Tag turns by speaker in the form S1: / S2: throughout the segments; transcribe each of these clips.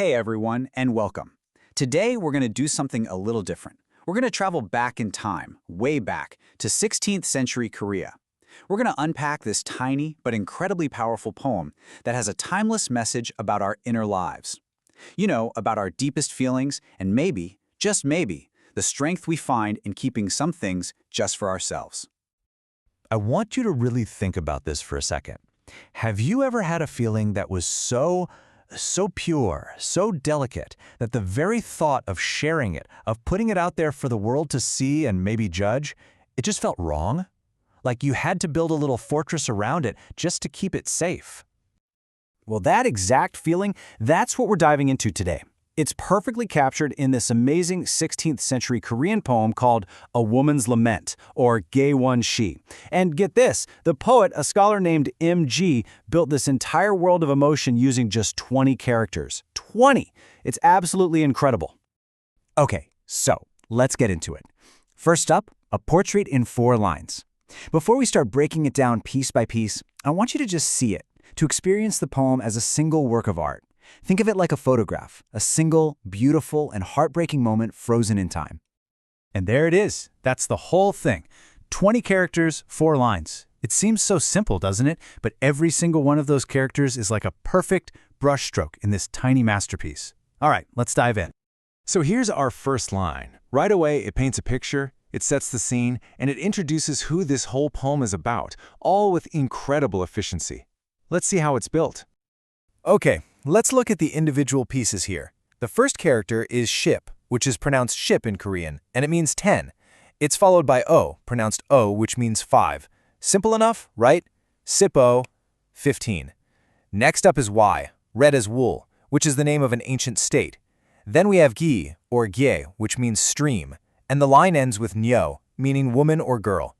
S1: Hey everyone, and welcome. Today we're going to do something a little different. We're going to travel back in time, way back, to 16th century Korea. We're going to unpack this tiny but incredibly powerful poem that has a timeless message about our inner lives. You know, about our deepest feelings and maybe, just maybe, the strength we find in keeping some things just for ourselves.
S2: I want you to really think about this for a second. Have you ever had a feeling that was so pure, so delicate, that the very thought of sharing it, of putting it out there for the world to see and maybe judge, it just felt wrong? Like you had to build a little fortress around it just to keep it safe.
S1: Well, that exact feeling, that's what we're diving into today. It's perfectly captured in this amazing 16th century Korean poem called A Woman's Lament, or Gyu-won-si. And get this, the poet, a scholar named M.G., built this entire world of emotion using just 20 characters. 20! It's absolutely incredible. Okay, so let's get into it. First up, a portrait in 4 lines. Before we start breaking it down piece by piece, I want you to just see it, to experience the poem as a single work of art. Think of it like a photograph, a single, beautiful, and heartbreaking moment frozen in time.
S2: And there it is. That's the whole thing. 20 characters, 4 lines. It seems so simple, doesn't it? But every single one of those characters is like a perfect brushstroke in this tiny masterpiece. All right, let's dive in.
S3: So here's our first line. Right away, it paints a picture, it sets the scene, and it introduces who this whole poem is about, all with incredible efficiency. Let's see how it's built.
S2: Okay, let's look at the individual pieces here. The first character is ship, which is pronounced ship in Korean, and it means 10. It's followed by o, pronounced o, which means 5. Simple enough, right? Sippo, 15. Next up is y, read as wool, which is the name of an ancient state. Then we have gi, or gye, which means stream, and the line ends with nyeo, meaning woman or girl.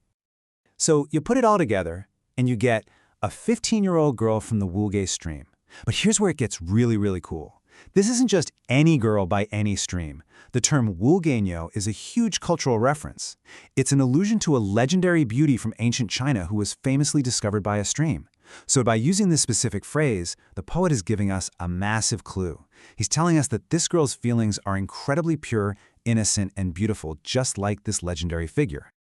S1: So you put it all together, and you get a 15-year-old girl from the Wol-gye stream. But here's where it gets really cool. This isn't just any girl by any stream. The term Wol-gye-nyeo is a huge cultural reference. It's an allusion to a legendary beauty from ancient China who was famously discovered by a stream. So by using this specific phrase, the poet is giving us a massive clue. He's telling us that this girl's feelings are incredibly pure, innocent, and beautiful, just like this legendary figure.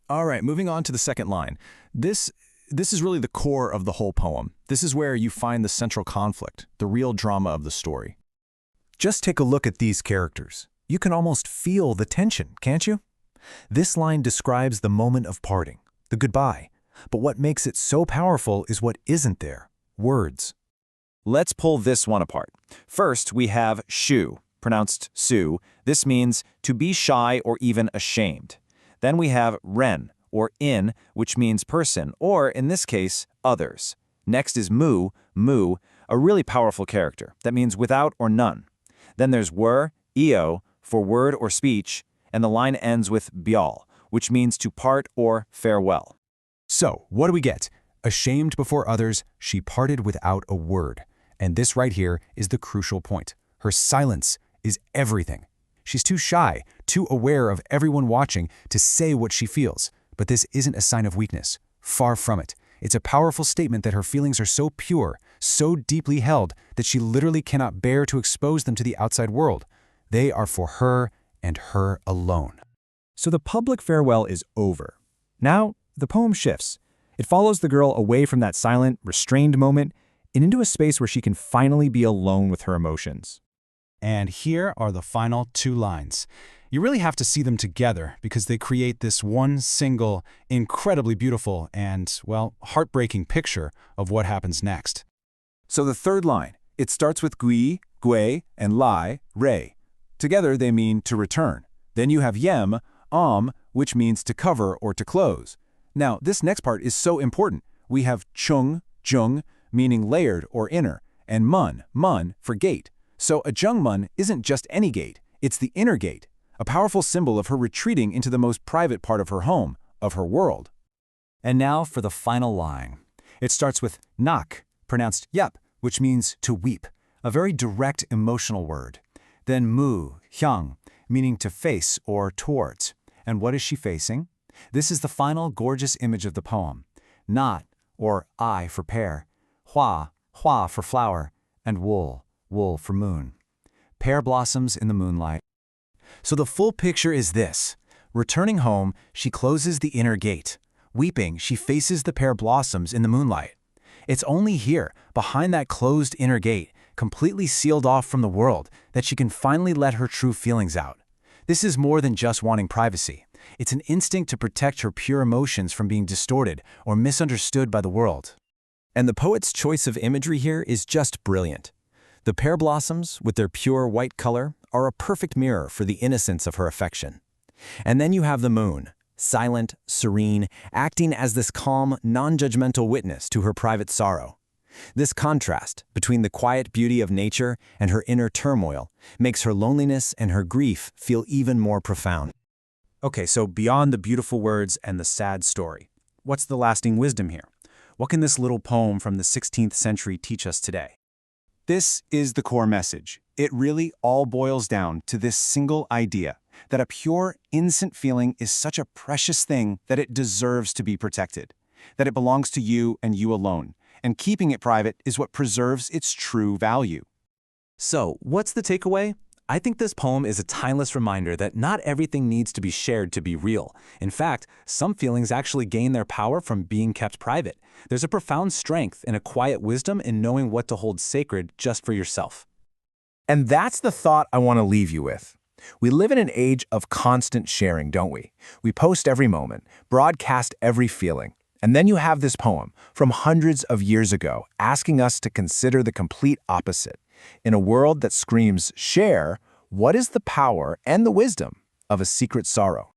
S3: All right, moving on to the second line. This is really the core of the whole poem. This is where you find the central conflict, the real drama of the story.
S2: Just take a look at these characters. You can almost feel the tension, can't you? This line describes the moment of parting, the goodbye. But what makes it so powerful is what isn't there: words.
S4: Let's pull this one apart. First, we have shu, pronounced su. This means to be shy or even ashamed. Then we have ren, or in, which means person, or in this case, others. Next is mu, a really powerful character. That means without or none. Then there's were, eo, for word or speech, and the line ends with byal, which means to part or farewell.
S2: So, what do we get? Ashamed before others, she parted without a word. And this right here is the crucial point. Her silence is everything. She's too shy, too aware of everyone watching to say what she feels. But this isn't a sign of weakness. Far from it. It's a powerful statement that her feelings are so pure, so deeply held, that she literally cannot bear to expose them to the outside world. They are for her and her alone.
S1: So the public farewell is over. Now, the poem shifts. It follows the girl away from that silent, restrained moment and into a space where she can finally be alone with her emotions.
S2: And here are the final 2 lines. You really have to see them together because they create this one single, incredibly beautiful and, well, heartbreaking picture of what happens next.
S3: So the third line, it starts with gui, gui, and lai, re. Together they mean to return. Then you have yem, which means to cover or to close. Now, this next part is so important. We have chung, jung, meaning layered or inner, and mun, for gate. So a jungmun isn't just any gate, it's the inner gate, a powerful symbol of her retreating into the most private part of her home, of her world.
S1: And now for the final line. It starts with nak, pronounced yep, which means to weep, a very direct emotional word. Then mu, hyang, meaning to face or towards. And what is she facing? This is the final gorgeous image of the poem. Not, or I for pear, hua for flower, and wool for moon.
S2: pear blossoms in the moonlight. So the full picture is this. Returning home, she closes the inner gate. Weeping, she faces the pear blossoms in the moonlight. It's only here, behind that closed inner gate, completely sealed off from the world, that she can finally let her true feelings out. This is more than just wanting privacy. It's an instinct to protect her pure emotions from being distorted or misunderstood by the world.
S4: And the poet's choice of imagery here is just brilliant. The pear blossoms, with their pure white color, are a perfect mirror for the innocence of her affection. And then you have the moon, silent, serene, acting as this calm, non-judgmental witness to her private sorrow. This contrast between the quiet beauty of nature and her inner turmoil makes her loneliness and her grief feel even more profound.
S1: Okay, so beyond the beautiful words and the sad story, what's the lasting wisdom here? What can this little poem from the 16th century teach us today? This is the core message. It really all boils down to this single idea, that a pure, innocent feeling is such a precious thing that it deserves to be protected, that it belongs to you and you alone, and keeping it private is what preserves its true value.
S2: So, what's the takeaway? I think this poem is a timeless reminder that not everything needs to be shared to be real. In fact, some feelings actually gain their power from being kept private. There's a profound strength and a quiet wisdom in knowing what to hold sacred just for yourself.
S1: And that's the thought I want to leave you with. We live in an age of constant sharing, don't we? We post every moment, broadcast every feeling. And then you have this poem from hundreds of years ago asking us to consider the complete opposite. In a world that screams share, what is the power and the wisdom of a secret sorrow?